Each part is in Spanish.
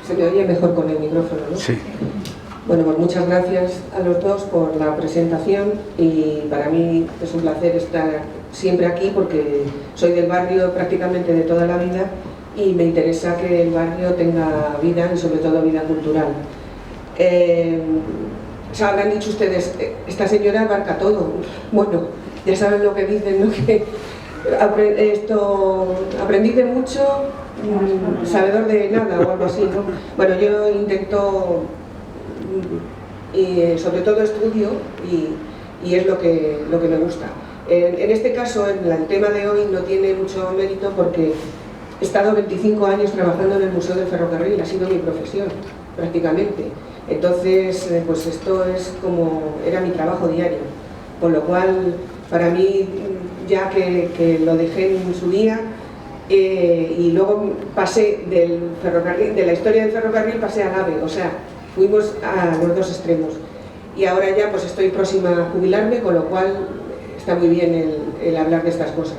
Se me oye mejor con el micrófono, ¿no? Sí. Bueno, pues muchas gracias a los dos por la presentación y para mí es un placer estar siempre aquí porque soy del barrio prácticamente de toda la vida y me interesa que el barrio tenga vida y sobre todo vida cultural. Se habrán dicho ustedes, esta señora abarca todo. Bueno, ya saben lo que dicen, ¿no? Que aprendí de mucho, sabedor de nada o algo así, ¿no? Bueno, yo intento y sobre todo estudio y es lo que me gusta. En este caso, el tema de hoy no tiene mucho mérito porque he estado 25 años trabajando en el Museo del Ferrocarril, ha sido mi profesión prácticamente. Entonces, pues esto es como era mi trabajo diario, con lo cual para mí, ya que lo dejé en su día y luego pasé del ferrocarril, de la historia del ferrocarril pasé al AVE, o sea, fuimos a los dos extremos y ahora ya pues estoy próxima a jubilarme, con lo cual está muy bien el hablar de estas cosas.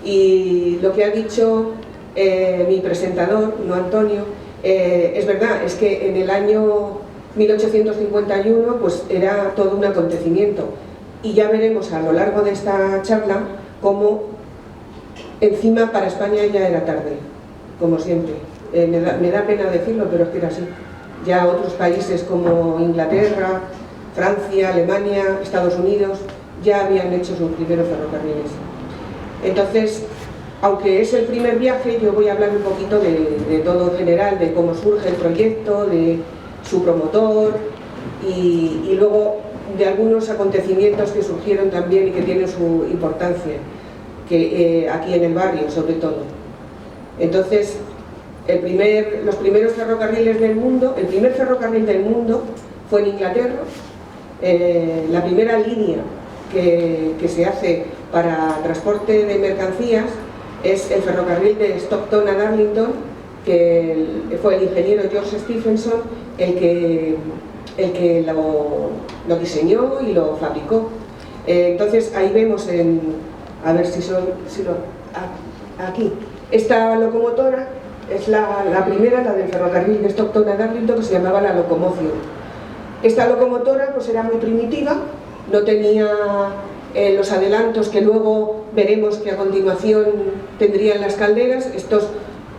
Y lo que ha dicho mi presentador, no Antonio, es verdad, es que en el año 1851 pues era todo un acontecimiento y ya veremos a lo largo de esta charla cómo encima para España ya era tarde, como siempre. Me da pena decirlo, pero es que era así. Ya otros países como Inglaterra, Francia, Alemania, Estados Unidos ya habían hecho sus primeros ferrocarriles. Entonces, aunque es el primer viaje, yo voy a hablar un poquito de todo en general, de cómo surge el proyecto, de su promotor y luego de algunos acontecimientos que surgieron también y que tienen su importancia aquí en el barrio, sobre todo. Entonces, los primeros ferrocarriles del mundo, el primer ferrocarril del mundo fue en Inglaterra. La primera línea que se hace para transporte de mercancías es el ferrocarril de Stockton a Darlington, que fue el ingeniero George Stephenson el que lo diseñó y lo fabricó. Entonces ahí vemos a ver aquí, esta locomotora es la primera, la del ferrocarril de Stockton a Darlington, que se llamaba la Locomotion. Esta locomotora pues era muy primitiva, no tenía los adelantos que luego veremos que a continuación tendrían las calderas.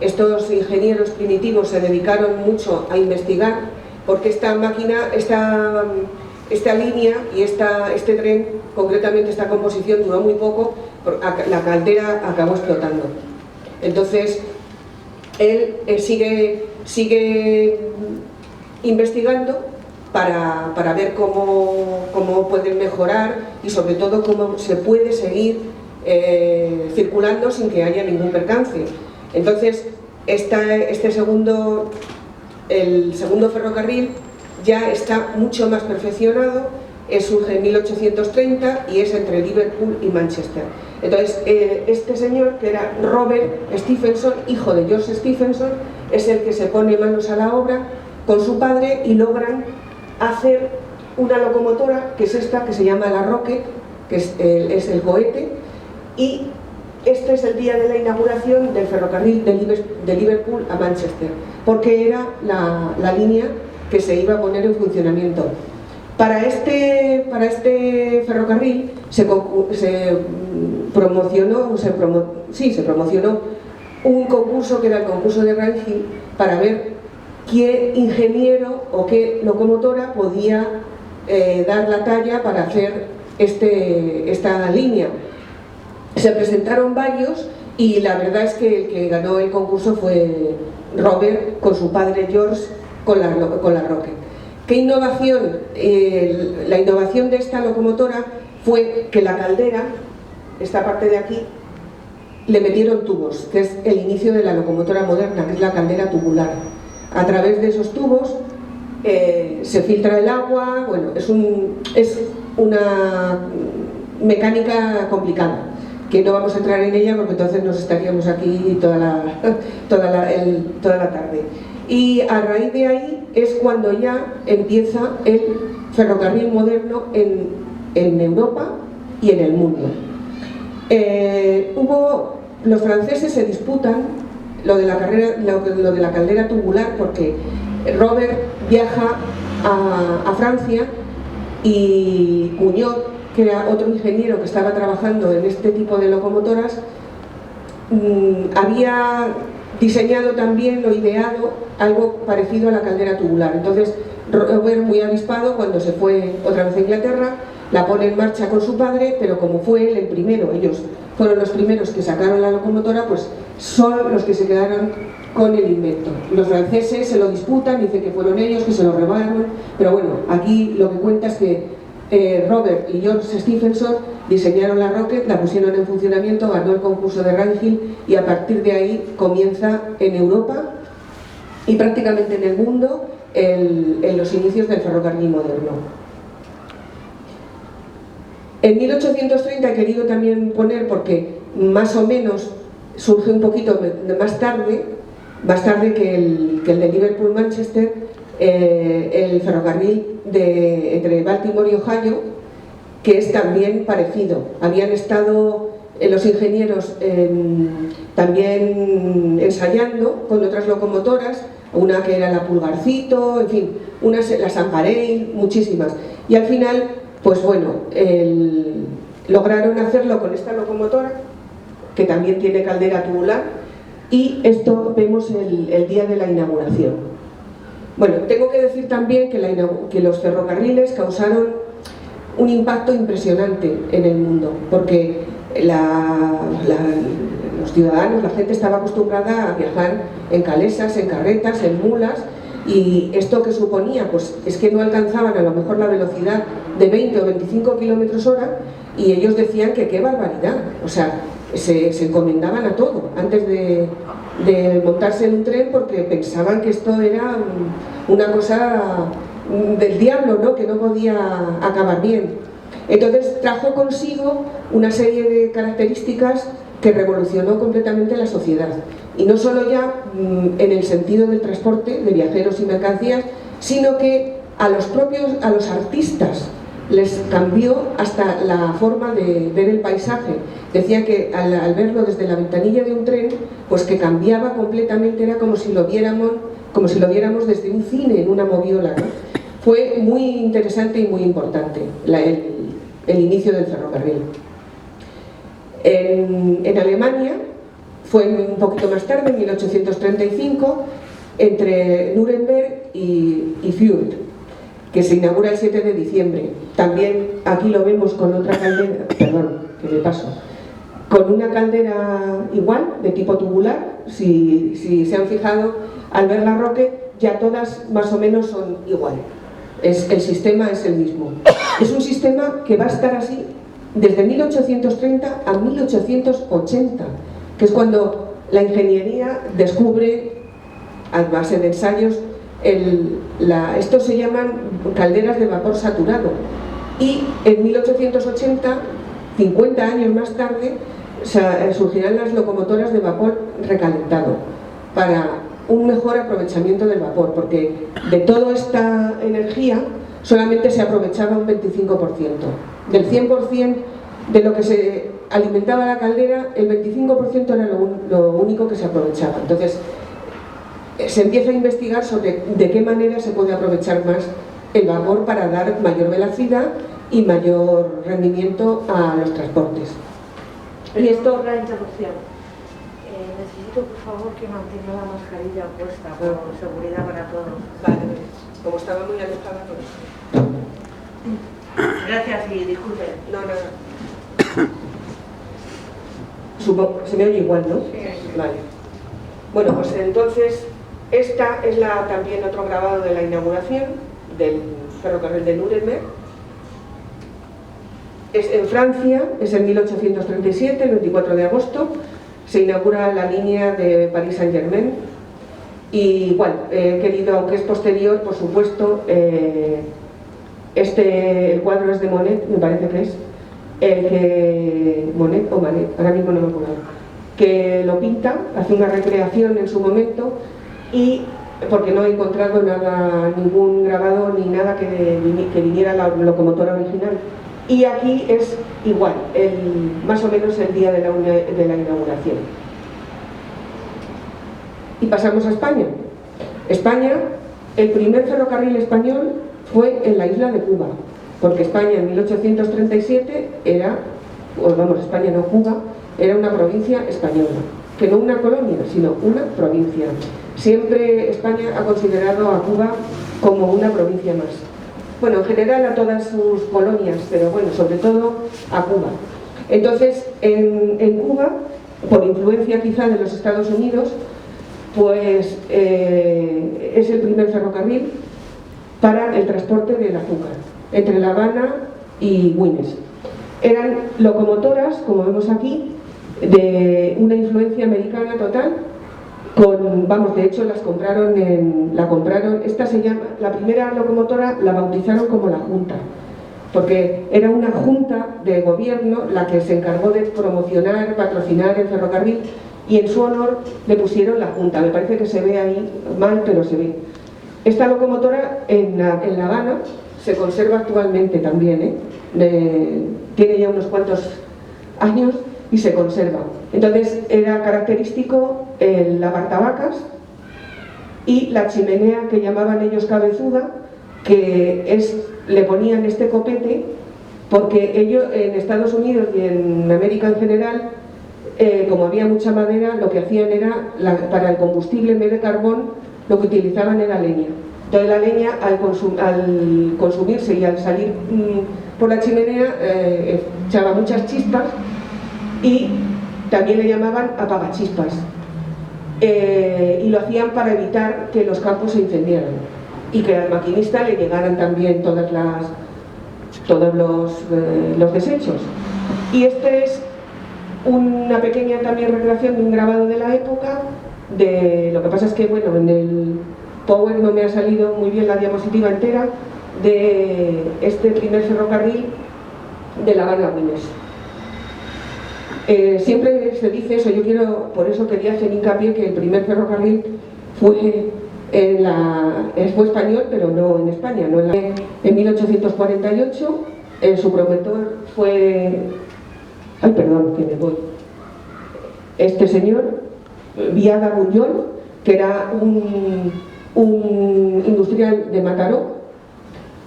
Estos ingenieros primitivos se dedicaron mucho a investigar porque esta máquina, esta línea y este tren, concretamente esta composición, duró muy poco, la caldera acabó explotando. Entonces él sigue investigando para ver cómo pueden mejorar y sobre todo cómo se puede seguir circulando sin que haya ningún percance. Entonces el segundo ferrocarril ya está mucho más perfeccionado, surge en 1830 y es entre Liverpool y Manchester. Entonces este señor, que era Robert Stephenson, hijo de George Stephenson, es el que se pone manos a la obra con su padre y logran hacer una locomotora, que es esta, que se llama la Rocket, que es el cohete, y este es el día de la inauguración del ferrocarril de Liverpool a Manchester, porque era la línea que se iba a poner en funcionamiento. Para este ferrocarril se promocionó un concurso que era el concurso de Ranking para ver qué ingeniero o qué locomotora podía dar la talla para hacer esta línea. Se presentaron varios y la verdad es que el que ganó el concurso fue Robert con su padre George con la Rocket. ¿Qué innovación? La innovación de esta locomotora fue que la caldera, esta parte de aquí, le metieron tubos, que es el inicio de la locomotora moderna, que es la caldera tubular. A través de esos tubos se filtra el agua. Bueno, es una mecánica complicada, que no vamos a entrar en ella porque entonces nos estaríamos aquí toda la tarde. Y a raíz de ahí es cuando ya empieza el ferrocarril moderno en Europa y en el mundo. Los franceses se disputan lo de la caldera tubular, porque Robert viaja a Francia y Muñoz, que era otro ingeniero que estaba trabajando en este tipo de locomotoras, había diseñado también o ideado algo parecido a la caldera tubular. Entonces Robert, muy avispado, cuando se fue otra vez a Inglaterra, la pone en marcha con su padre, pero como fue él el primero, ellos fueron los primeros que sacaron la locomotora, pues son los que se quedaron con el invento. Los franceses se lo disputan, dicen que fueron ellos, que se lo robaron, pero bueno, aquí lo que cuenta es que Robert y George Stephenson diseñaron la Rocket, la pusieron en funcionamiento, ganó el concurso de Rangel y a partir de ahí comienza en Europa y prácticamente en el mundo en los inicios del ferrocarril moderno. En 1830 he querido también poner, porque más o menos surge un poquito más tarde que el de Liverpool-Manchester, el ferrocarril entre Baltimore y Ohio, que es también parecido. Habían estado los ingenieros también ensayando con otras locomotoras, una que era la Pulgarcito, en fin, la Samparey, muchísimas. Y al final, pues bueno, lograron hacerlo con esta locomotora, que también tiene caldera tubular, y esto vemos el día de la inauguración. Bueno, tengo que decir también que los ferrocarriles causaron un impacto impresionante en el mundo, porque los ciudadanos, la gente estaba acostumbrada a viajar en calesas, en carretas, en mulas, y esto que suponía, pues es que no alcanzaban a lo mejor la velocidad de 20 o 25 kilómetros hora, y ellos decían que qué barbaridad, o sea, se encomendaban a todo antes de montarse en un tren, porque pensaban que esto era una cosa del diablo, ¿no? Que no podía acabar bien. Entonces trajo consigo una serie de características que revolucionó completamente la sociedad, y no solo ya en el sentido del transporte de viajeros y mercancías, sino que a los artistas les cambió hasta la forma de ver el paisaje. Decía que al verlo desde la ventanilla de un tren, pues que cambiaba completamente, era como si lo viéramos desde un cine, en una moviola, ¿no? Fue muy interesante y muy importante el inicio del ferrocarril. En Alemania fue un poquito más tarde, en 1835, entre Nuremberg y Fürth, que se inaugura el 7 de diciembre. También aquí lo vemos con otra caldera, perdón, que me paso, con una caldera igual, de tipo tubular. Si se han fijado, al ver la Rocket, ya todas más o menos son igual. El sistema es el mismo. Es un sistema que va a estar así desde 1830 a 1880, que es cuando la ingeniería descubre, a base de ensayos, estos se llaman calderas de vapor saturado, y en 1880, 50 años más tarde, surgirán las locomotoras de vapor recalentado para un mejor aprovechamiento del vapor, porque de toda esta energía solamente se aprovechaba un 25%. Del 100% de lo que se alimentaba la caldera, el 25% era lo único que se aprovechaba. Entonces se empieza a investigar sobre de qué manera se puede aprovechar más el vapor para dar mayor velocidad y mayor rendimiento a los transportes. Y esto, la interrupción. Necesito, por favor, que mantenga la mascarilla puesta por seguridad para todos. Vale, como estaba muy alejada, pues... Gracias y disculpen. No. Supongo, se me oye igual, ¿no? Sí. Vale. Bueno, pues entonces, esta es también otro grabado de la inauguración del ferrocarril de Nuremberg. Es en Francia, es en 1837, el 24 de agosto, se inaugura la línea de París Saint-Germain. Y igual, he querido, aunque es posterior, por supuesto, el cuadro es de Monet, me parece que es, Monet o Manet, ahora mismo no me acuerdo, que lo pinta, hace una recreación en su momento, y porque no he encontrado ningún grabado ni nada que viniera la locomotora original. Y aquí es igual, más o menos el día de la inauguración. Y pasamos a España. España, el primer ferrocarril español fue en la isla de Cuba, porque España en 1837 era, España no, Cuba, era una provincia española, que no una colonia, sino una provincia. Siempre España ha considerado a Cuba como una provincia más. Bueno, en general a todas sus colonias, pero bueno, sobre todo a Cuba. Entonces, en Cuba, por influencia quizá de los Estados Unidos, pues es el primer ferrocarril para el transporte del azúcar, entre La Habana y Güines. Eran locomotoras, como vemos aquí, de una influencia americana total, de hecho la compraron, esta se llama, la primera locomotora la bautizaron como la Junta, porque era una junta de gobierno la que se encargó de promocionar, patrocinar el ferrocarril, y en su honor le pusieron la Junta. Me parece que se ve ahí mal, pero se ve. Esta locomotora en La Habana se conserva actualmente también, tiene ya unos cuantos años y se conserva. Entonces era característico el lavavacas y la chimenea que llamaban ellos cabezuda, que le ponían este copete porque ellos en Estados Unidos y en América en general, como había mucha madera, lo que hacían era, para el combustible en vez de carbón, lo que utilizaban era leña. Entonces la leña, al consumirse y al salir por la chimenea, echaba muchas chispas, y también le llamaban apagachispas. Y lo hacían para evitar que los campos se incendiaran y que al maquinista le llegaran también todos los desechos. Y este es una pequeña también recreación de un grabado de la época. Lo que pasa es que, bueno, en el Power no me ha salido muy bien la diapositiva entera, de este primer ferrocarril de La Habana a Güines. Siempre se dice eso, por eso quería hacer hincapié que el primer ferrocarril fue español, pero no en España, no en 1848. Su promotor fue, este señor, Viada Buñol, que era un industrial de Mataró,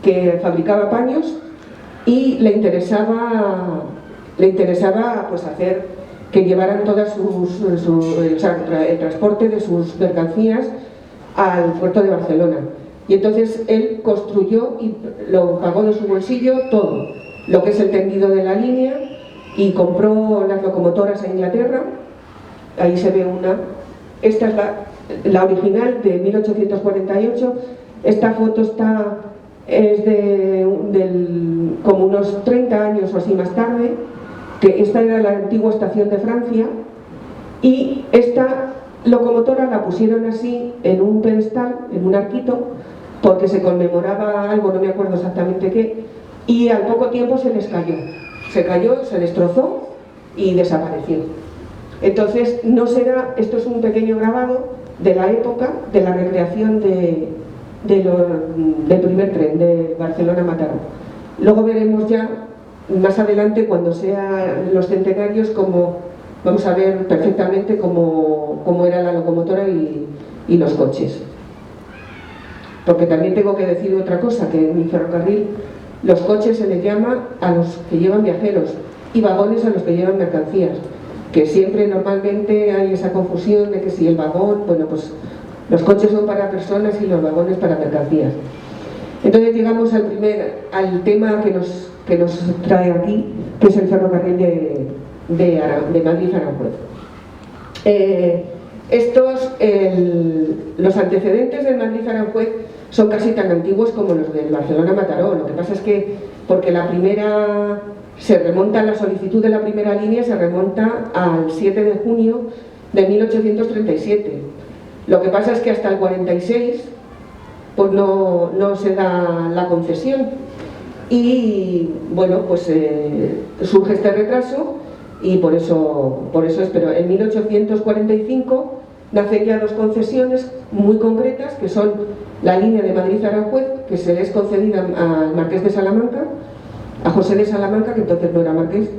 que fabricaba paños, y le interesaba pues hacer que llevaran todas el transporte de sus mercancías al puerto de Barcelona. Y entonces él construyó y lo pagó de su bolsillo todo, lo que es el tendido de la línea, y compró las locomotoras a Inglaterra. Ahí se ve una. Esta es la original de 1848. Esta foto es como unos 30 años o así más tarde, que esta era la antigua estación de Francia, y esta locomotora la pusieron así en un pedestal, en un arquito, porque se conmemoraba algo, no me acuerdo exactamente qué, y al poco tiempo se les cayó. Se cayó, se destrozó y desapareció. Entonces, esto es un pequeño grabado de la época de la recreación del primer tren de Barcelona-Mataró. Luego veremos ya más adelante, cuando sean los centenarios, vamos a ver perfectamente cómo era la locomotora y los coches. Porque también tengo que decir otra cosa, que en el ferrocarril los coches se les llama a los que llevan viajeros y vagones a los que llevan mercancías, que siempre normalmente hay esa confusión de que si el vagón, pues los coches son para personas y los vagones para mercancías. Entonces llegamos al tema que nos trae aquí, que es el ferrocarril de Madrid a Aranjuez. Los antecedentes del Madrid a Aranjuez son casi tan antiguos como los del Barcelona-Mataró. Lo que pasa es que, porque la solicitud de la primera línea se remonta al 7 de junio de 1837. Lo que pasa es que hasta el 46 pues no se da la concesión, y bueno, pues surge este retraso, y por eso pero en 1845 nacen ya dos concesiones muy concretas, que son la línea de Madrid a Aranjuez, que se le es concedida al marqués de Salamanca, a José de Salamanca, que entonces no era marqués,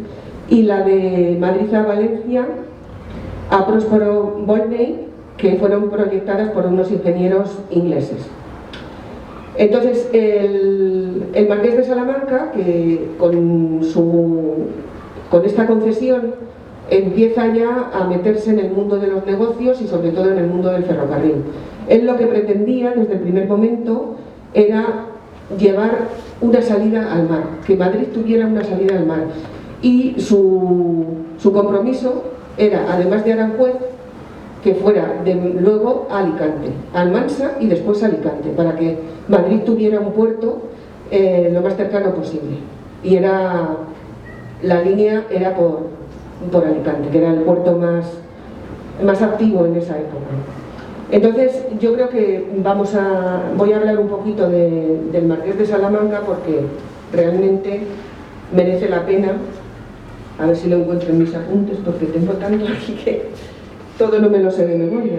y la de Madrid a Valencia a Próspero Volney, que fueron proyectadas por unos ingenieros ingleses. Entonces, el marqués de Salamanca, que con esta concesión empieza ya a meterse en el mundo de los negocios y sobre todo en el mundo del ferrocarril. Él lo que pretendía desde el primer momento era llevar una salida al mar, que Madrid tuviera una salida al mar. Y su compromiso era, además de Aranjuez, que fuera luego a Alicante, a Almansa y después a Alicante, para que Madrid tuviera un puerto lo más cercano posible. Y la línea era por Alicante, que era el puerto más activo en esa época. Entonces, yo creo que voy a hablar un poquito del marqués de Salamanca, porque realmente merece la pena. A ver si lo encuentro en mis apuntes, porque tengo tanto aquí que todo no me lo sé de memoria.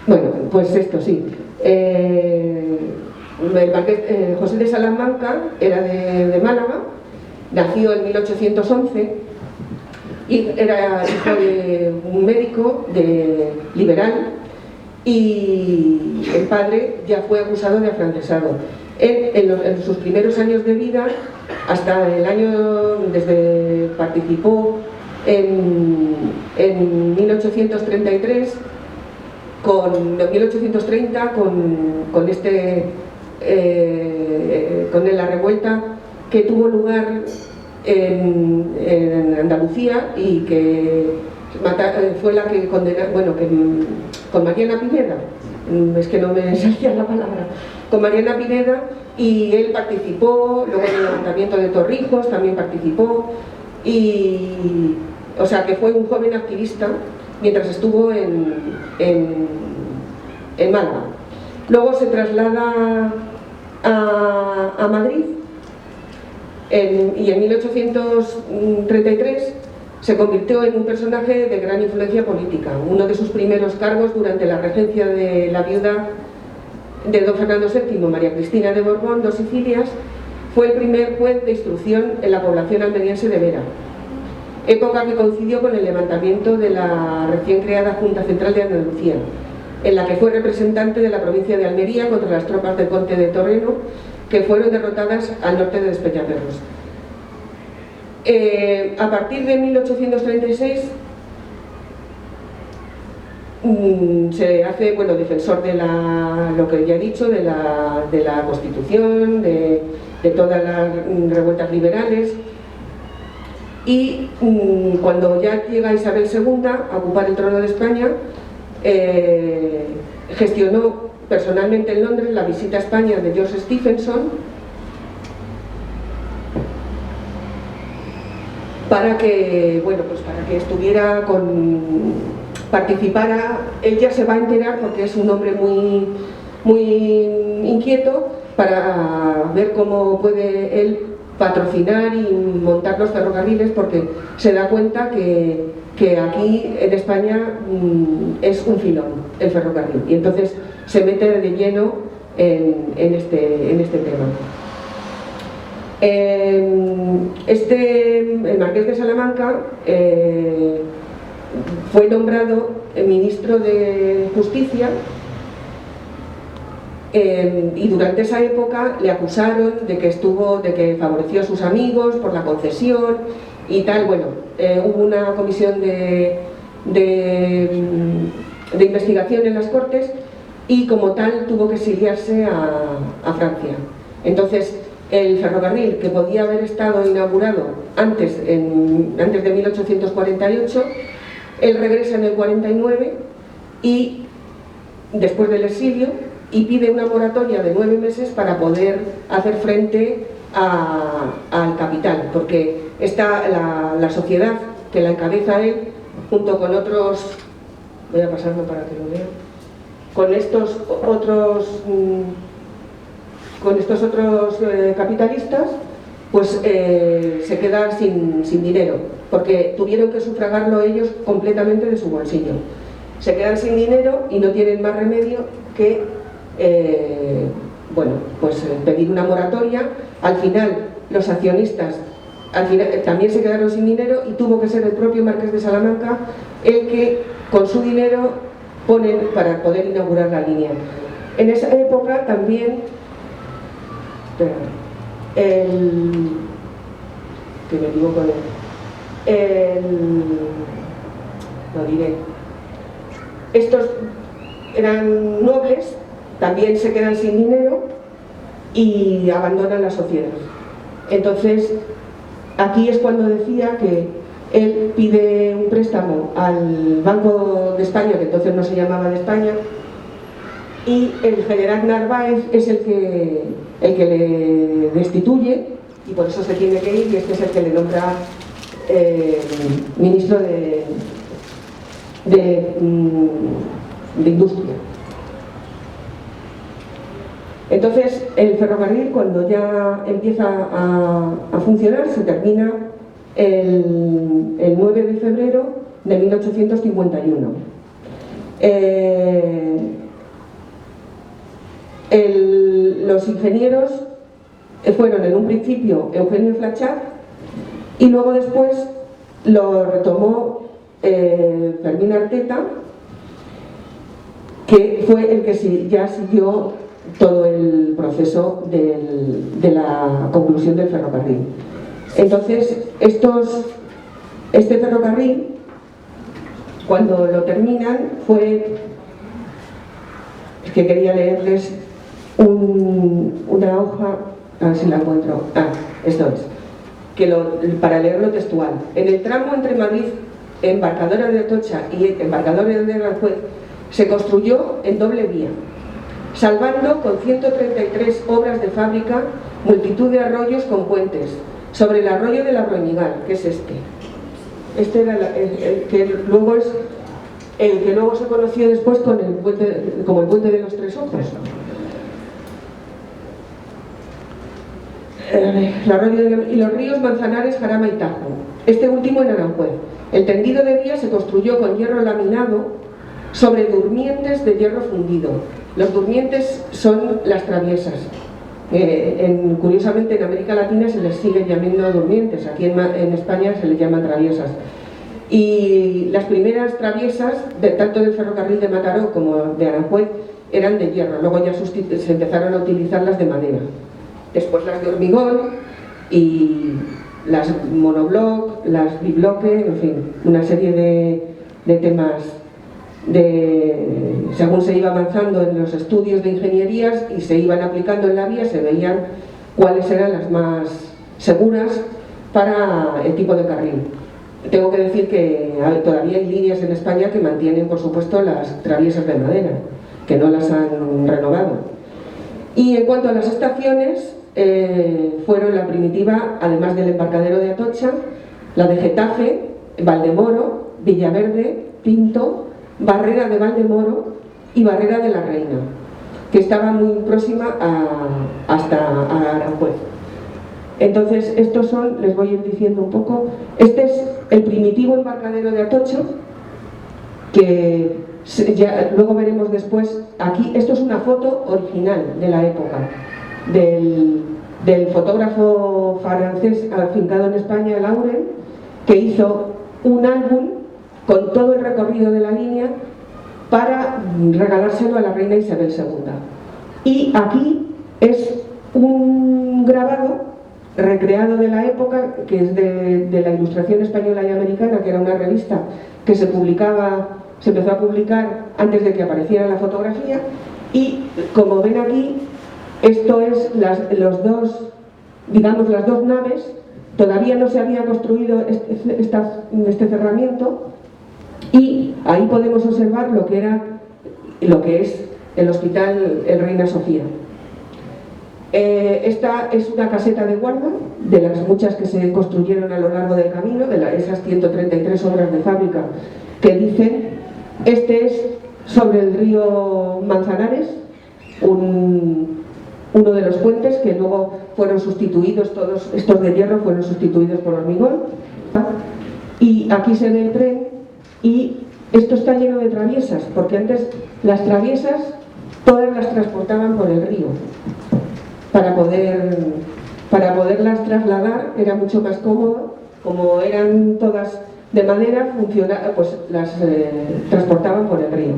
Bueno, pues esto sí. El marqués José de Salamanca era de Málaga, nació en 1811 y era hijo de un médico liberal, y el padre ya fue acusado de afrancesado. Él, en sus primeros años de vida, hasta desde participó en 1833, en 1830, con la revuelta que tuvo lugar en Andalucía, y que fue la que condenaron, con Mariana Pineda, es que no me salía la palabra, con Mariana Pineda, y él participó, luego en el levantamiento de Torrijos también participó, o sea que fue un joven activista mientras estuvo en Málaga. Luego se traslada a Madrid, y en 1833 se convirtió en un personaje de gran influencia política. Uno de sus primeros cargos durante la regencia de la viuda de don Fernando VII, María Cristina de Borbón, dos Sicilias, fue el primer juez de instrucción en la población almeriense de Vera, época que coincidió con el levantamiento de la recién creada Junta Central de Andalucía, en la que fue representante de la provincia de Almería contra las tropas del conde de Torreno, que fueron derrotadas al norte de Despeñaperros. A partir de 1836 se hace defensor de lo que ya he dicho, de la Constitución, de todas las revueltas liberales, y cuando ya llega Isabel II a ocupar el trono de España, gestionó personalmente en Londres la visita a España de George Stephenson, para que participara. Él ya se va a enterar, porque es un hombre muy, muy inquieto, para ver cómo puede él patrocinar y montar los ferrocarriles, porque se da cuenta que aquí en España es un filón el ferrocarril, y entonces se mete de lleno en este tema. El marqués de Salamanca fue nombrado ministro de Justicia, y durante esa época le acusaron de que favoreció a sus amigos por la concesión y tal. Hubo una comisión de investigación en las Cortes, y como tal tuvo que exiliarse a Francia. Entonces, el ferrocarril, que podía haber estado inaugurado antes de 1848, él regresa en el 49, y después del exilio, y pide una moratoria de 9 meses para poder hacer frente al capital, porque está la sociedad que la encabeza él, junto con otros, voy a pasarlo para que lo vean, con estos otros capitalistas, pues se queda sin dinero, porque tuvieron que sufragarlo ellos completamente de su bolsillo. Se quedan sin dinero y no tienen más remedio que pedir una moratoria. Al final, los accionistas también se quedaron sin dinero, y tuvo que ser el propio marqués de Salamanca el que, con su dinero, ponen para poder inaugurar la línea. En esa época también, que me equivoco, lo diré, estos eran nobles, también se quedan sin dinero y abandonan la sociedad. Entonces, aquí es cuando decía que él pide un préstamo al Banco de España, que entonces no se llamaba de España, y el general Narváez es el que le destituye, y por eso se tiene que ir, y este es el que le nombra ministro de Industria. Entonces, el ferrocarril, cuando ya empieza a funcionar, se termina el 9 de febrero de 1851. Los ingenieros fueron en un principio Eugenio Flachat y luego después lo retomó Fermín Arteta, que fue el que ya siguió todo el proceso de la conclusión del ferrocarril. Entonces, este ferrocarril, cuando lo terminan, es que quería leerles una hoja, a ver si la encuentro. Esto es, para leerlo textual. En el tramo entre Madrid, Embarcadora de Atocha y Embarcadora de Aranjuez, se construyó en doble vía, salvando con 133 obras de fábrica multitud de arroyos con puentes, sobre el arroyo de la Broñigal, que es este. Este era el que luego se conoció después como el puente de los Tres Ojos. Y los ríos Manzanares, Jarama y Tajo, este último en Aranjuez. El tendido de vía se construyó con hierro laminado sobre durmientes de hierro fundido. Los durmientes son las traviesas. Curiosamente en América Latina se les sigue llamando durmientes, aquí en España se les llama traviesas. Y las primeras traviesas, tanto del ferrocarril de Mataró como de Aranjuez, eran de hierro, luego ya se empezaron a utilizar las de madera. Después las de hormigón y las monobloc, las bibloque, en fin, una serie de temas según se iba avanzando en los estudios de ingenierías y se iban aplicando en la vía, se veían cuáles eran las más seguras para el tipo de carril. Tengo que decir que todavía hay líneas en España que mantienen, por supuesto, las traviesas de madera, que no las han renovado. Y en cuanto a las estaciones, fueron la primitiva, además del embarcadero de Atocha, la de Getafe, Valdemoro, Villaverde, Pinto, Barrera de Valdemoro y Barrera de la Reina, que estaba muy próxima hasta Aranjuez. Entonces, estos son, les voy a ir diciendo un poco, este es el primitivo embarcadero de Atocha, que luego veremos después. Aquí, esto es una foto original de la época, del fotógrafo francés afincado en España, Laurent, que hizo un álbum con todo el recorrido de la línea para regalárselo a la reina Isabel II. Y aquí es un grabado recreado de la época, que es de la Ilustración Española y Americana, que era una revista que se empezó a publicar antes de que apareciera la fotografía, y como ven aquí, esto es las dos naves. Todavía no se había construido este cerramiento, y ahí podemos observar lo que es el Hospital El Reina Sofía. Esta es una caseta de guarda de las muchas que se construyeron a lo largo del camino, esas 133 obras de fábrica que dicen. Este es sobre el río Manzanares, uno de los puentes que luego fueron sustituidos, todos estos de hierro fueron sustituidos por hormigón. Y aquí se ve el tren, y esto está lleno de traviesas, porque antes las traviesas todas las transportaban por el río. Para poderlas trasladar era mucho más cómodo, como eran todas de madera pues las transportaban por el río.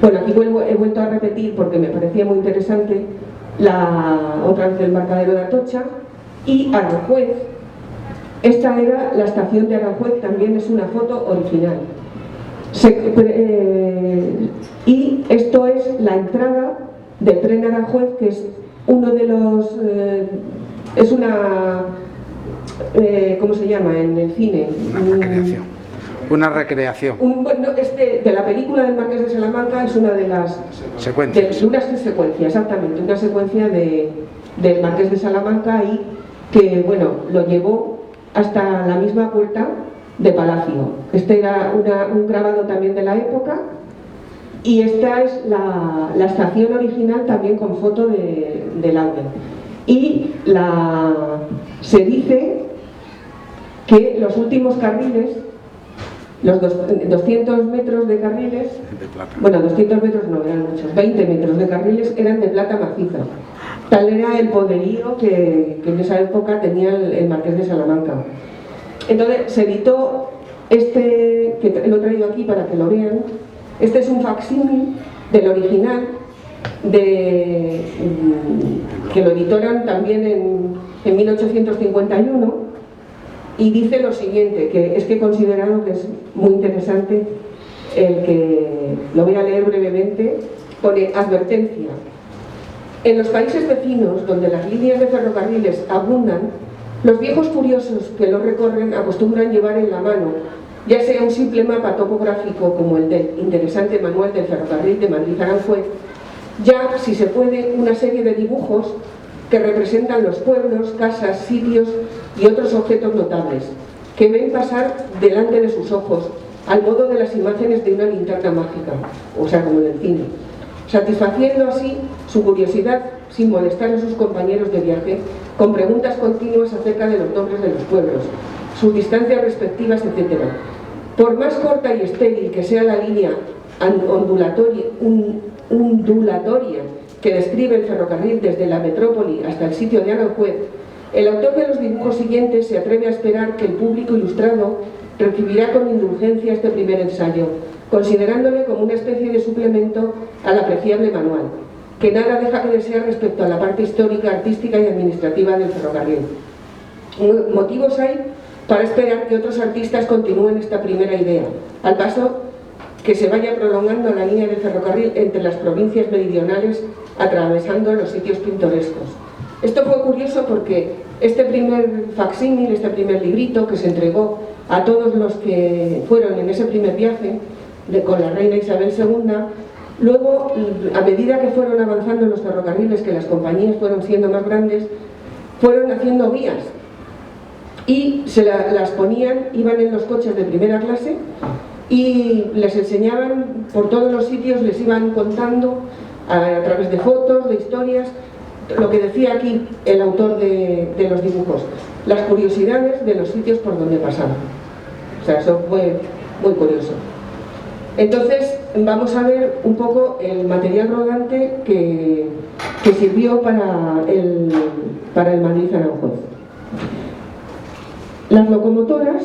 Bueno, aquí he vuelto a repetir porque me parecía muy interesante otra vez el embarcadero de Atocha y Aranjuez. Esta era la estación de Aranjuez, también es una foto original. Y esto es la entrada del tren Aranjuez, que es uno de los... es una... ¿cómo se llama en el cine? Una recreación. Bueno, de la película del Marqués de Salamanca es una de las secuencias. Una secuencia, exactamente, una secuencia del Marqués de Salamanca y que, bueno, lo llevó hasta la misma puerta de Palacio. Este era un grabado también de la época y esta es la estación original también con foto de Laude. Y se dice que los últimos carriles, los 200 metros de carriles, bueno, 200 metros no, eran muchos, 20 metros de carriles eran de plata maciza. Tal era el poderío que en esa época tenía el Marqués de Salamanca. Entonces se editó que lo he traído aquí para que lo vean. Este es un facsímil del original, que lo editaron también en 1851. Y dice lo siguiente, que es que he considerado que es muy interesante lo voy a leer brevemente. Pone: advertencia. En los países vecinos, donde las líneas de ferrocarriles abundan, los viejos curiosos que los recorren acostumbran llevar en la mano, ya sea un simple mapa topográfico como el del interesante manual del ferrocarril de Madrid-Aranjuez, ya, si se puede, una serie de dibujos que representan los pueblos, casas, sitios y otros objetos notables, que ven pasar delante de sus ojos, al modo de las imágenes de una linterna mágica, o sea, como en el cine, satisfaciendo así su curiosidad sin molestar a sus compañeros de viaje con preguntas continuas acerca de los nombres de los pueblos, sus distancias respectivas, etc. Por más corta y estéril que sea la línea ondulatoria que describe el ferrocarril desde la metrópoli hasta el sitio de Aranjuez, el autor de los dibujos siguientes se atreve a esperar que el público ilustrado recibirá con indulgencia este primer ensayo, considerándole como una especie de suplemento al apreciable manual, que nada deja que desear respecto a la parte histórica, artística y administrativa del ferrocarril. Motivos hay para esperar que otros artistas continúen esta primera idea, al paso que se vaya prolongando la línea del ferrocarril entre las provincias meridionales, atravesando los sitios pintorescos. Esto fue curioso porque este primer facsímil, este primer librito que se entregó a todos los que fueron en ese primer viaje con la reina Isabel II, luego, a medida que fueron avanzando los ferrocarriles, que las compañías fueron siendo más grandes, fueron haciendo vías y las ponían, iban en los coches de primera clase y les enseñaban por todos los sitios, les iban contando a través de fotos, de historias, lo que decía aquí el autor de los dibujos, las curiosidades de los sitios por donde pasaban. O sea, eso fue muy curioso. Entonces vamos a ver un poco el material rodante que sirvió para el Madrid-Aranjuez. Las locomotoras,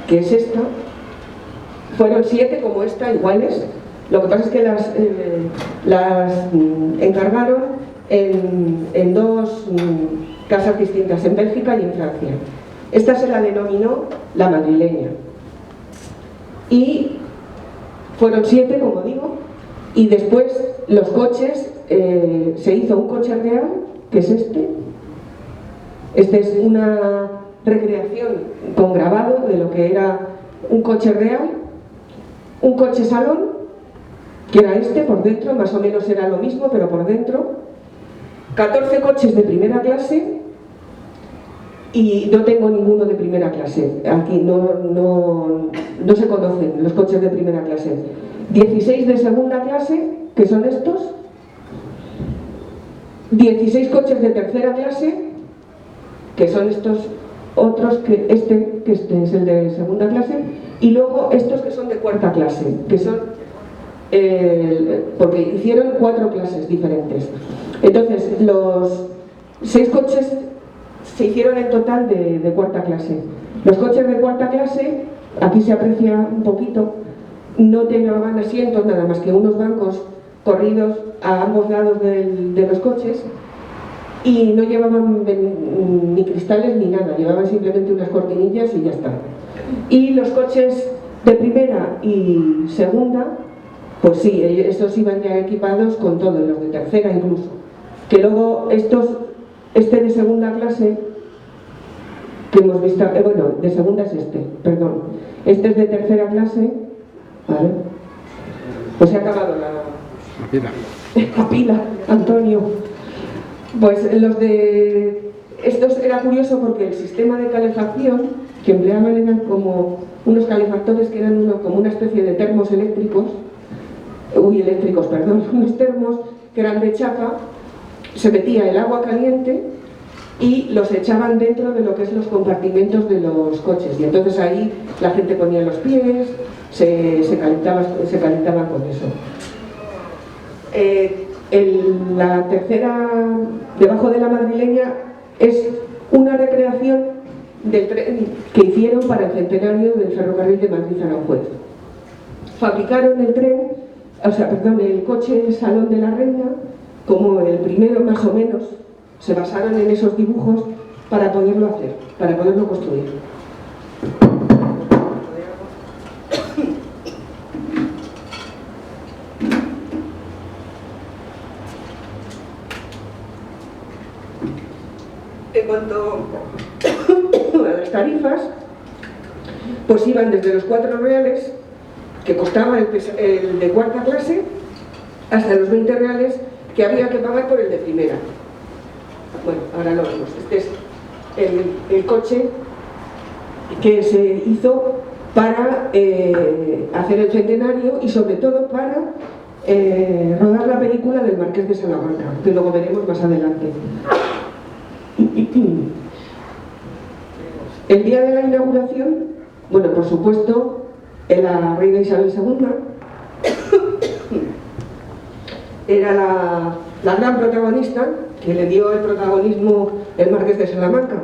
que es esta, fueron 7 como esta, iguales. Lo que pasa es que las encargaron en 2 casas distintas, en Bélgica y en Francia. Esta se la denominó la madrileña. Y fueron 7, como digo, y después los coches, se hizo un coche real, que es este. Este es una recreación con grabado de lo que era un coche real, un coche salón, que era este por dentro, más o menos era lo mismo, pero por dentro, 14 coches de primera clase, y no tengo ninguno de primera clase, aquí no se conocen los coches de primera clase. 16 de segunda clase, que son estos, 16 coches de tercera clase, que son estos otros, que este es el de segunda clase, y luego estos que son de cuarta clase, que son, porque hicieron 4 clases diferentes. Entonces, 6 coches se hicieron en total de cuarta clase. Los coches de cuarta clase, aquí se aprecia un poquito, no llevaban asientos, nada más que unos bancos corridos a ambos lados de los coches, y no llevaban ni cristales ni nada, llevaban simplemente unas cortinillas y ya está. Y los coches de primera y segunda, pues sí, estos iban ya equipados con todo, los de tercera incluso. Que luego este de segunda clase, que hemos visto, bueno, de segunda es perdón. Este es de tercera clase, ¿vale? Pues se ha acabado la pila, Antonio. Pues estos era curioso porque el sistema de calefacción que empleaban eran como unos calefactores que eran como una especie de termos eléctricos, unos termos que eran de chapa, se metía el agua caliente y los echaban dentro de lo que es los compartimentos de los coches, y entonces ahí la gente ponía los pies, se calentaban con eso. La tercera, debajo de la madrileña, es una recreación del tren que hicieron para el centenario del ferrocarril de Madrid-Aranjuez. Fabricaron el coche Salón de la Reina, como el primero más o menos, se basaron en esos dibujos para poderlo hacer, para poderlo construir. En cuanto a las tarifas, pues iban desde los 4 reales, que costaba el de cuarta clase, hasta los 20 reales que había que pagar por el de primera. Bueno, ahora lo vemos. Este es el coche que se hizo para hacer el centenario y sobre todo para rodar la película del Marqués de Salamanca, que luego veremos más adelante. El día de la inauguración, bueno, por supuesto, la reina Isabel II era la gran protagonista, que le dio el protagonismo el Marqués de Salamanca.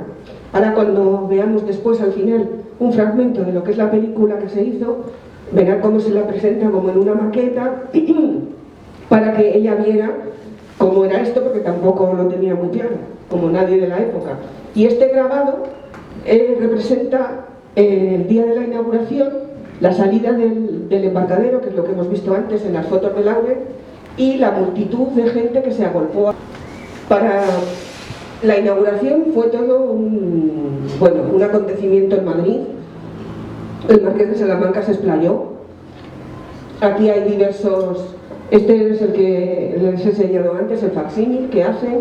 Ahora, cuando veamos después al final un fragmento de lo que es la película que se hizo, verán cómo se la presenta como en una maqueta para que ella viera cómo era esto, porque tampoco lo tenía muy claro, como nadie de la época. Y este grabado representa el día de la inauguración, la salida del embarcadero, que es lo que hemos visto antes en las fotos de Laure, y la multitud de gente que se agolpó. Para la inauguración fue todo un acontecimiento en Madrid. El Marqués de Salamanca se explayó. Aquí hay diversos... Este es el que les he enseñado antes, el facsímil que hacen.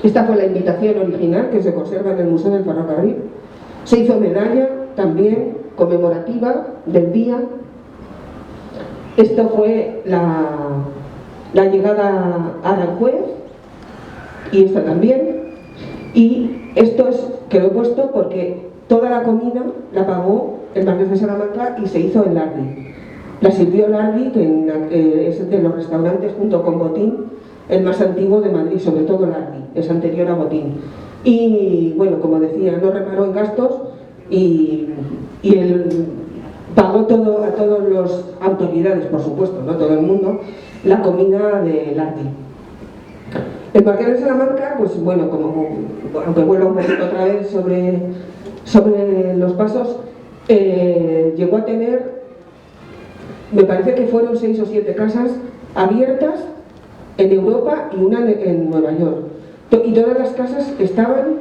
Esta fue la invitación original que se conserva en el Museo del Ferrocarril. Se hizo medalla también conmemorativa del día. Esto fue la llegada a Aranjuez, y esta también. Y esto es que lo he puesto porque toda la comida la pagó el Marqués de Salamanca y se hizo en Lardi. La sirvió Lardi, que es de los restaurantes, junto con Botín, el más antiguo de Madrid, sobre todo Lardi, es anterior a Botín. Y bueno, como decía, no reparó en gastos y él pagó todo a todas las autoridades, por supuesto, no todo el mundo, la comida de Lardi. El Marqués de Salamanca, pues bueno, aunque vuelva un poquito otra vez sobre los pasos, llegó a tener, me parece que fueron 6 o 7 casas abiertas en Europa y una en Nueva York. Y todas las casas estaban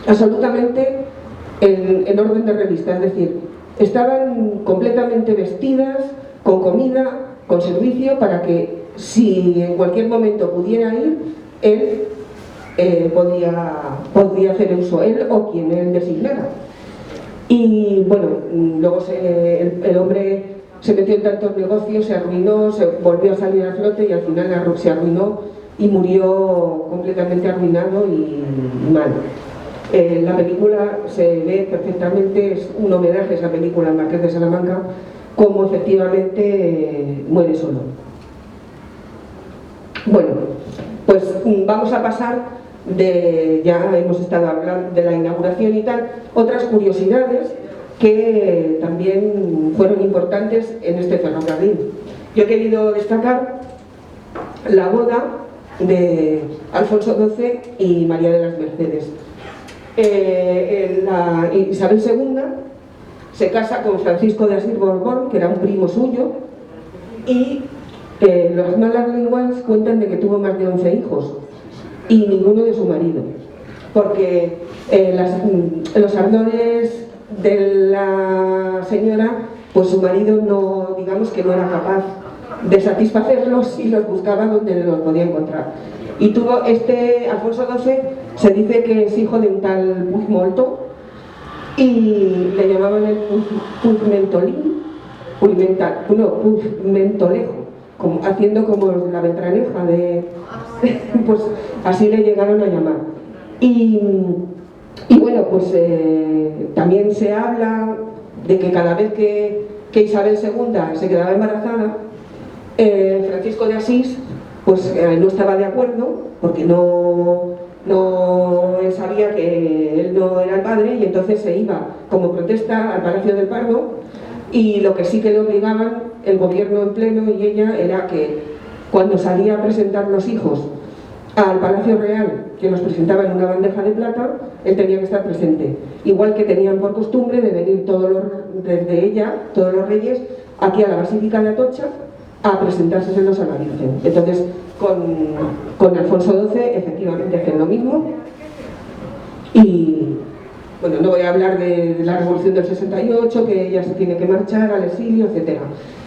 absolutamente en orden de revista, es decir, estaban completamente vestidas, con comida, con servicio, para que si en cualquier momento pudiera ir, él podría hacer uso, él o quien él designara. Y bueno, luego el hombre se metió en tantos negocios, se arruinó, se volvió a salir a flote y al final se arruinó y murió completamente arruinado y mal. La película se ve perfectamente, es un homenaje a esa película, el Marqués de Salamanca, como efectivamente muere solo. Bueno, pues vamos a pasar ya hemos estado hablando de la inauguración y tal, otras curiosidades que también fueron importantes en este ferrocarril. Yo he querido destacar la boda de Alfonso XII y María de las Mercedes. Isabel II se casa con Francisco de Asís Borbón, que era un primo suyo, y las malas lenguas cuentan de que tuvo más de 11 hijos y ninguno de su marido, porque los ardores de la señora, pues su marido no, digamos que no era capaz de satisfacerlos y los buscaba donde los podía encontrar. Y tuvo Alfonso XII, se dice que es hijo de un tal Puigmolto, y le llamaban el Puigmentolejo, haciendo como la Beltraneja pues así le llegaron a llamar. Y bueno, pues también se habla de que cada vez que Isabel II se quedaba embarazada, Francisco de Asís pues no estaba de acuerdo, porque no sabía que él no era el padre, y entonces se iba como protesta al Palacio del Pardo, y lo que sí que le obligaban el gobierno en pleno y ella era que cuando salía a presentar los hijos al Palacio Real, que los presentaba en una bandeja de plata, él tenía que estar presente, igual que tenían por costumbre de venir desde ella, todos los reyes, aquí a la Basílica de Atocha a presentárselos a la Virgen. Entonces con Alfonso XII efectivamente hacen lo mismo. Y bueno, no voy a hablar de la Revolución del 68, que ella se tiene que marchar al exilio, etc.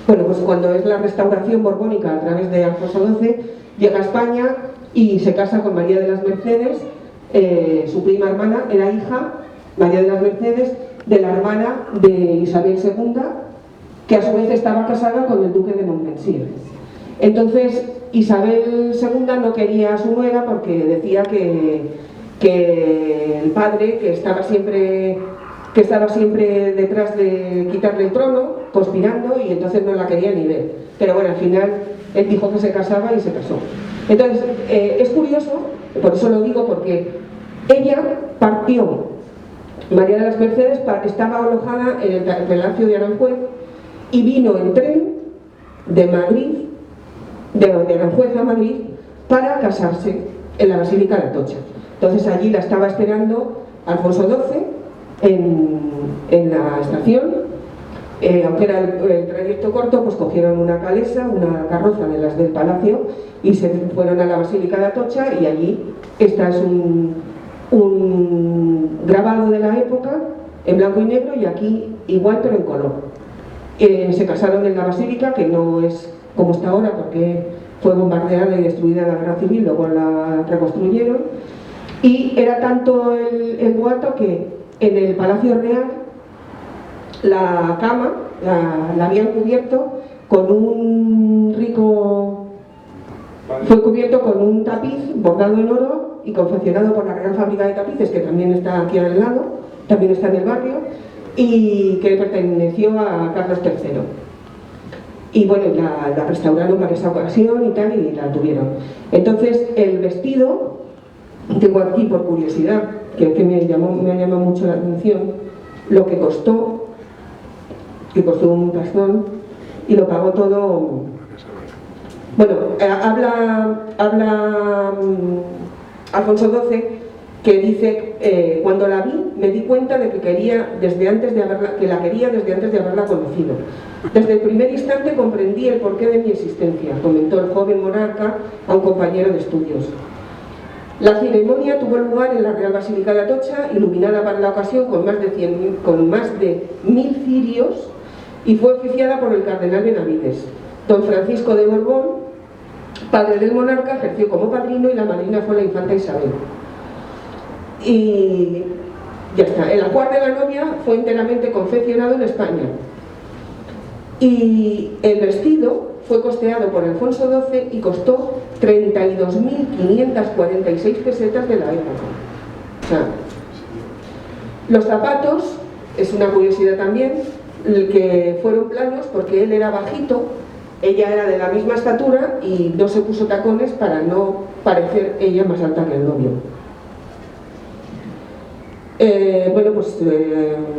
Bueno, pues cuando es la restauración borbónica a través de Alfonso XII, llega a España y se casa con María de las Mercedes, su prima hermana, era hija, María de las Mercedes, de la hermana de Isabel II, que a su vez estaba casada con el duque de Montpensier. Entonces Isabel II no quería a su nuera porque decía que el padre, que estaba siempre detrás de quitarle el trono, conspirando, y entonces no la quería ni ver. Pero bueno, al final él dijo que se casaba y se casó. Entonces es curioso, por eso lo digo, porque ella partió, María de las Mercedes estaba alojada en el Palacio de Aranjuez y vino en tren de Madrid, de Aranjuez a Madrid, para casarse en la Basílica de Atocha. Entonces allí la estaba esperando Alfonso XII en la estación. Aunque era el trayecto corto, pues cogieron una calesa, una carroza de las del palacio, y se fueron a la Basílica de Atocha, y allí esta es un grabado de la época en blanco y negro, y aquí igual pero en color. Se casaron en la Basílica, que no es como está ahora porque fue bombardeada y destruida en la Guerra Civil, luego la reconstruyeron, y era tanto el boato que en el Palacio Real la cama la habían cubierto con fue cubierto con un tapiz bordado en oro y confeccionado por la Real Fábrica de Tapices, que también está aquí al lado, también está en el barrio, y que perteneció a Carlos III. Y bueno, la restauraron para esa ocasión y tal, y la tuvieron. Entonces el vestido, tengo aquí por curiosidad, que me ha llamado mucho la atención, lo que costó un pastón, y lo pagó todo. Bueno, habla Alfonso XII, que dice, cuando la vi me di cuenta de que la quería desde antes de haberla conocido. Desde el primer instante comprendí el porqué de mi existencia, comentó el joven monarca a un compañero de estudios. La ceremonia tuvo lugar en la Real Basílica de Atocha, iluminada para la ocasión con más de 1000 cirios, y fue oficiada por el cardenal Benavides. Don Francisco de Borbón, padre del monarca, ejerció como padrino, y la madrina fue la infanta Isabel. Y ya está. El ajuar de la novia fue enteramente confeccionado en España, y el vestido fue costeado por Alfonso XII y costó 32.546 pesetas de la época. O sea, los zapatos, es una curiosidad también, que fueron planos porque él era bajito, ella era de la misma estatura, y no se puso tacones para no parecer ella más alta que el novio. Bueno, pues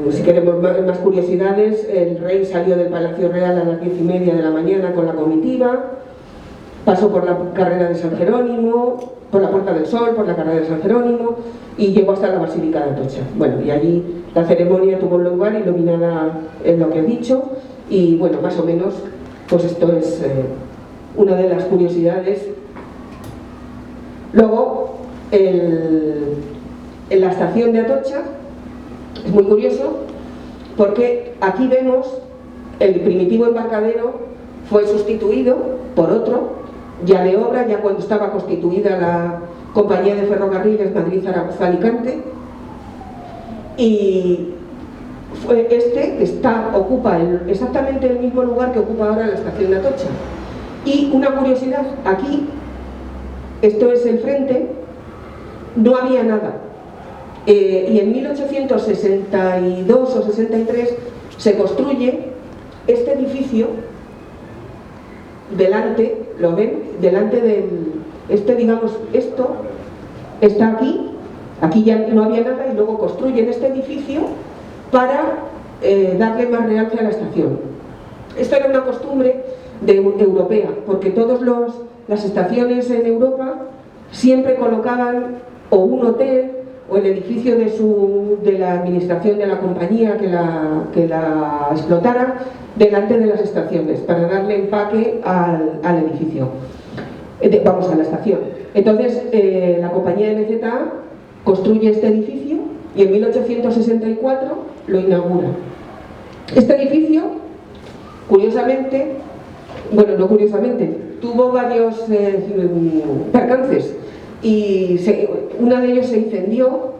si queremos más curiosidades, el rey salió del Palacio Real a las 10:30 de la mañana con la comitiva, pasó por la carrera de San Jerónimo, por la Puerta del Sol, por la carrera de San Jerónimo y llegó hasta la Basílica de Atocha. Bueno, y allí la ceremonia tuvo lugar iluminada en lo que he dicho y bueno, más o menos, pues esto es una de las curiosidades. Luego, en la estación de Atocha es muy curioso porque aquí vemos el primitivo embarcadero fue sustituido por otro ya de obra, ya cuando estaba constituida la compañía de ferrocarriles Madrid-Zaragoza-Alicante, y fue este que ocupa exactamente el mismo lugar que ocupa ahora la estación de Atocha. Y una curiosidad, aquí, esto es el frente, no había nada. Y en 1862 o 63 se construye este edificio delante, ¿lo ven? Delante digamos, esto está aquí ya no había nada y luego construyen este edificio para darle más realce a la estación. Esto era una costumbre europea, porque todas las estaciones en Europa siempre colocaban o un hotel o el edificio de la administración de la compañía que la explotara delante de las estaciones para darle empaque al edificio, vamos, a la estación. Entonces la compañía MZA construye este edificio y en 1864 lo inaugura. Este edificio, curiosamente, bueno, no curiosamente, tuvo varios percances y uno de ellos se incendió,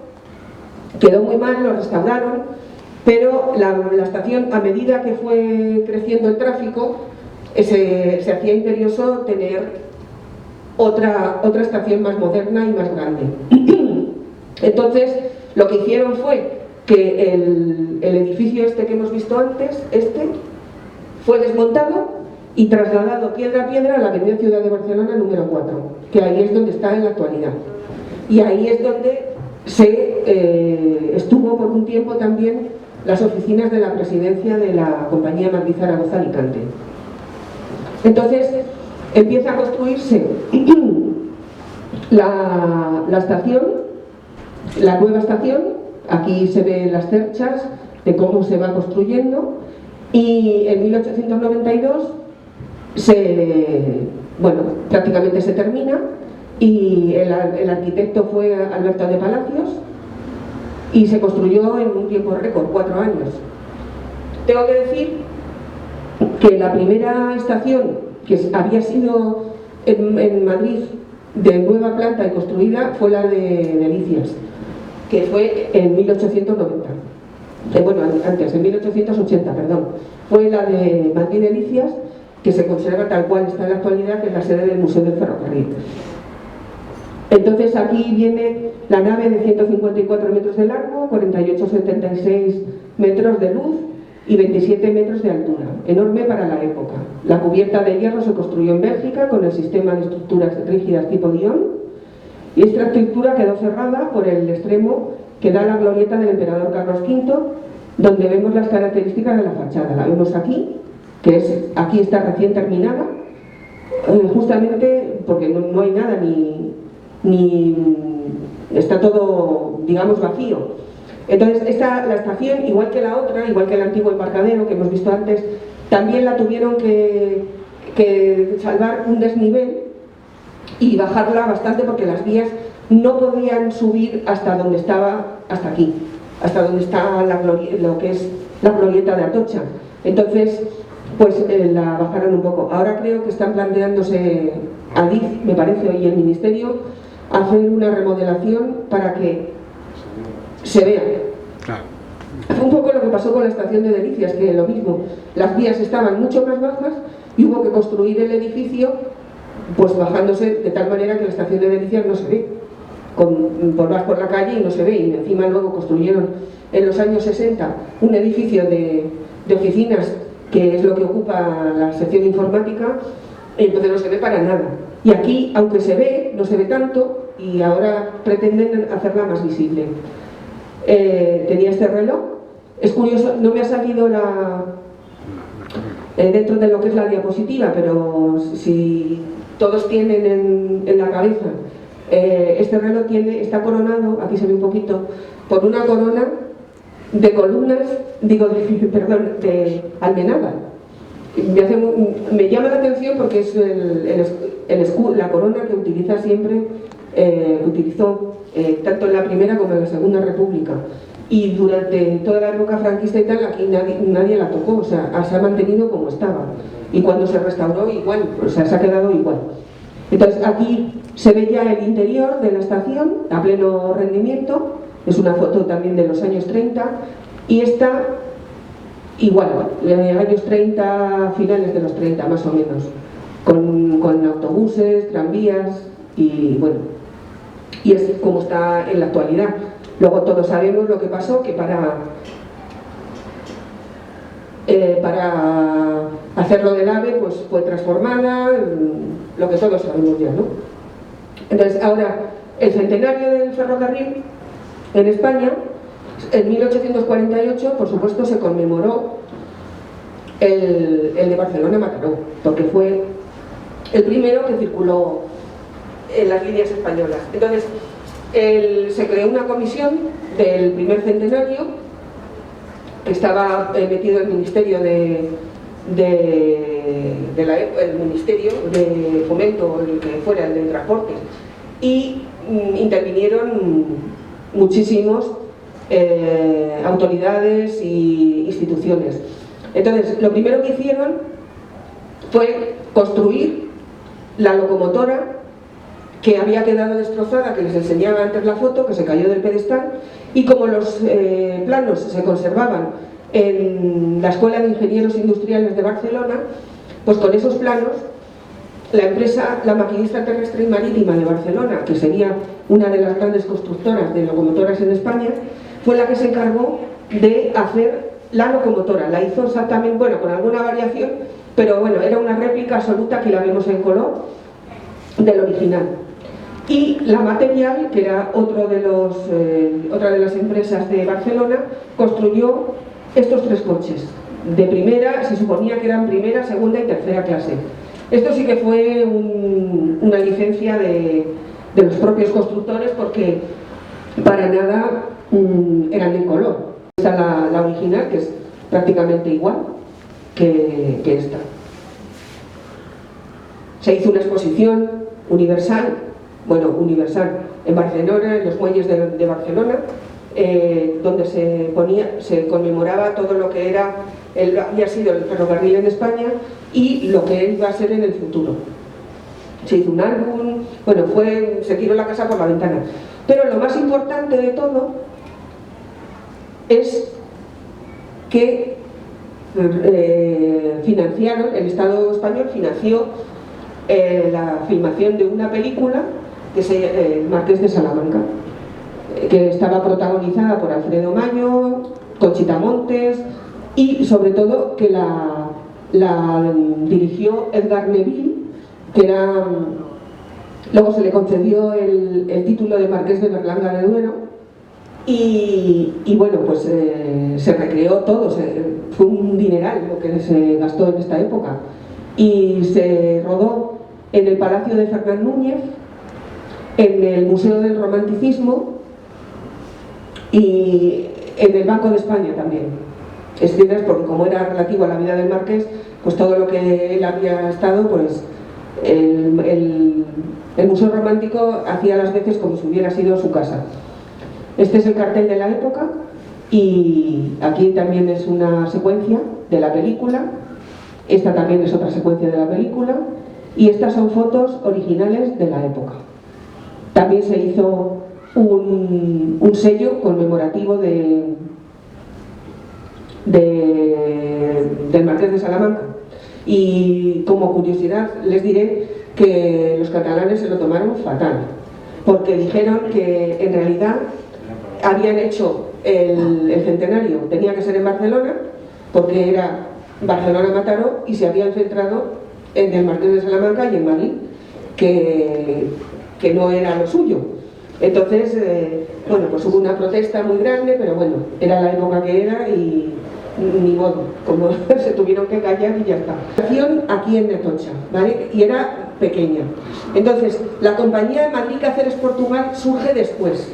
quedó muy mal, lo restauraron, pero la estación, a medida que fue creciendo el tráfico, se hacía imperioso tener otra estación más moderna y más grande. Entonces, lo que hicieron fue que el edificio este que hemos visto antes, fue desmontado y trasladado piedra a piedra a la avenida Ciudad de Barcelona número 4, que ahí es donde está en la actualidad. Y ahí es donde estuvo por un tiempo también las oficinas de la presidencia de la compañía Madrid-Zaragoza-Alicante. Entonces empieza a construirse la estación, la nueva estación. Aquí se ven las cerchas de cómo se va construyendo y en 1892 prácticamente se termina y el arquitecto fue Alberto de Palacios y se construyó en un tiempo récord, 4 años. Tengo que decir que la primera estación que había sido en Madrid de nueva planta y construida fue la de Delicias, que fue en 1890. Bueno, antes, en 1880, perdón. Fue la de Madrid Delicias, que se conserva tal cual está en la actualidad, que es la sede del Museo del Ferrocarril. Entonces aquí viene la nave de 154 metros de largo, 48,76 metros de luz y 27 metros de altura, enorme para la época. La cubierta de hierro se construyó en Bélgica con el sistema de estructuras rígidas tipo Dion y esta estructura quedó cerrada por el extremo que da la glorieta del emperador Carlos V, donde vemos las características de la fachada. La vemos aquí, aquí está recién terminada, justamente porque no hay nada ni está todo, digamos, vacío. Entonces la estación, igual que la otra, igual que el antiguo embarcadero que hemos visto antes, también la tuvieron que salvar un desnivel y bajarla bastante porque las vías no podían subir hasta donde estaba, hasta aquí, hasta donde está lo que es la glorieta de Atocha. Entonces, pues la bajaron un poco. Ahora creo que están planteándose, Adif, me parece, y el Ministerio, hacer una remodelación para que se vea. Claro. Fue un poco lo que pasó con la estación de Delicias, que lo mismo, las vías estaban mucho más bajas y hubo que construir el edificio pues bajándose de tal manera que la estación de Delicias no se ve. Vas por la calle y no se ve, y encima luego construyeron en los años 60 un edificio de oficinas que es lo que ocupa la sección informática, y entonces no se ve para nada. Y aquí, aunque se ve, no se ve tanto y ahora pretenden hacerla más visible. tenía este reloj. Es curioso, no me ha salido dentro de lo que es la diapositiva, pero si todos tienen en la cabeza, este reloj está coronado, aquí se ve un poquito, por una corona de columnas, de almenada. Me llama la atención porque es la corona que utiliza siempre, utilizó tanto en la Primera como en la Segunda República. Y durante toda la época franquista y tal, aquí nadie la tocó, o sea, se ha mantenido como estaba. Y cuando se restauró, igual, o sea, se ha quedado igual. Entonces, aquí se ve ya el interior de la estación a pleno rendimiento, es una foto también de los años 30, y está igual, años 30, finales de los 30 más o menos, con autobuses, tranvías, y bueno, y es como está en la actualidad. Luego todos sabemos lo que pasó, que para hacerlo del AVE pues fue transformada, lo que todos sabemos ya, ¿no? Entonces ahora, el centenario del ferrocarril en España, en 1848, por supuesto, se conmemoró el de Barcelona-Mataró, porque fue el primero que circuló en las líneas españolas. Entonces, se creó una comisión del primer centenario que estaba metido el Ministerio el Ministerio de Fomento, el que fuera, el de Transportes, y intervinieron muchísimos autoridades e instituciones. Entonces, lo primero que hicieron fue construir la locomotora que había quedado destrozada, que les enseñaba antes la foto, que se cayó del pedestal, y como los planos se conservaban en la Escuela de Ingenieros Industriales de Barcelona, pues con esos planos la empresa, la Maquinista Terrestre y Marítima de Barcelona, que sería una de las grandes constructoras de locomotoras en España, fue la que se encargó de hacer la locomotora. La hizo exactamente, bueno, con alguna variación, pero bueno, era una réplica absoluta, que la vemos en color, del original. Y la Material, que era otra de las empresas de Barcelona, construyó estos tres coches. De primera, se suponía que eran primera, segunda y tercera clase. Esto sí que fue una licencia de los propios constructores, porque para nada eran de color. Está la original, que es prácticamente igual que esta. Se hizo una exposición universal en Barcelona, en los muelles de Barcelona, donde se conmemoraba todo lo que había sido el ferrocarril en España y lo que iba a ser en el futuro. Se hizo un álbum, bueno, se tiró la casa por la ventana. Pero lo más importante de todo es que el Estado español financió la filmación de una película, que es El Marqués de Salamanca, que estaba protagonizada por Alfredo Mayo, Conchita Montes, y sobre todo que la dirigió Edgar Neville, que luego se le concedió el título de Marqués de Berlanga de Duero, y bueno, pues se recreó todo, fue un dineral lo que se gastó en esta época, y se rodó en el Palacio de Fernán Núñez, en el Museo del Romanticismo y en el Banco de España también. Es decir, porque como era relativo a la vida del marqués, pues todo lo que él había estado, pues el Museo Romántico hacía las veces como si hubiera sido su casa. Este es el cartel de la época, y aquí también es una secuencia de la película. Esta también es otra secuencia de la película, y estas son fotos originales de la época. También se hizo un sello conmemorativo del Marqués de Salamanca. Y como curiosidad les diré que los catalanes se lo tomaron fatal, porque dijeron que en realidad habían hecho el centenario, tenía que ser en Barcelona, porque era Barcelona-Mataró, y se habían centrado en el Marqués de Salamanca y en Madrid, que no era lo suyo. Entonces, bueno, pues hubo una protesta muy grande, pero bueno, era la época que era y ni modo, como se tuvieron que callar y ya está. Estación aquí en Atocha, ¿vale? Y era pequeña. Entonces, la compañía de Madrid Cáceres Portugal surge después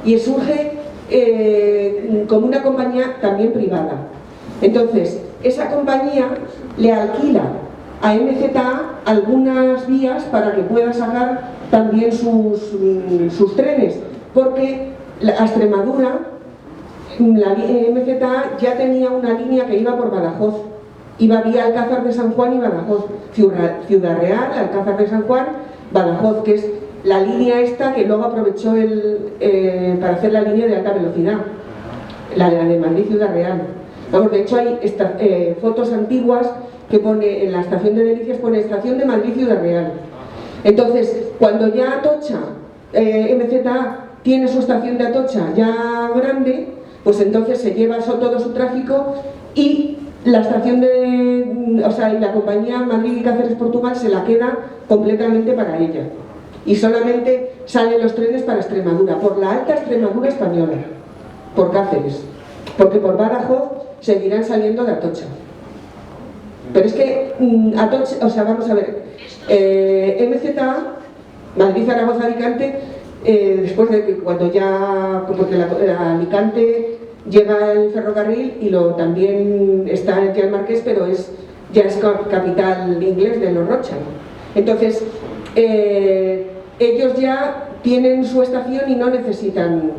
y surge como una compañía también privada. Entonces, esa compañía le alquila a MZA algunas vías para que pueda sacar también sus trenes, porque a Extremadura la MZA ya tenía una línea que iba por Badajoz, iba vía Alcázar de San Juan y Badajoz, Ciudad Real, Alcázar de San Juan, Badajoz, que es la línea esta que luego aprovechó para hacer la línea de alta velocidad, la de Madrid Ciudad Real. Vamos, de hecho hay fotos antiguas que pone en la estación de Delicias, pone estación de Madrid Ciudad Real. Entonces, cuando ya Atocha, MZA tiene su estación de Atocha ya grande, pues entonces se lleva todo su tráfico y la estación y la compañía Madrid Cáceres Portugal se la queda completamente para ella. Y solamente salen los trenes para Extremadura, por la alta Extremadura española, por Cáceres, porque por Badajoz seguirán saliendo de Atocha. Pero es que Atocha, vamos a ver, MZA, Madrid, Zaragoza, Alicante, después de que cuando ya, porque la Alicante llega el ferrocarril y también está en el Marqués, pero ya es capital inglés de los Rocha, ¿no? Entonces, ellos ya tienen su estación y no necesitan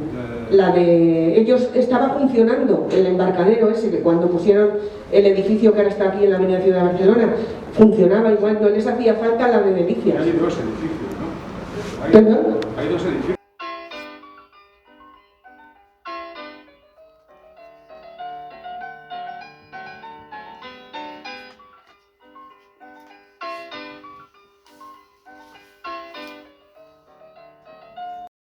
ellos estaba funcionando el embarcadero ese, que cuando pusieron el edificio que ahora está aquí en la Avenida Ciudad de Barcelona, funcionaba igual, no les hacía falta la de Delicias. Hay dos edificios, ¿no? ¿Perdón? Hay dos edificios.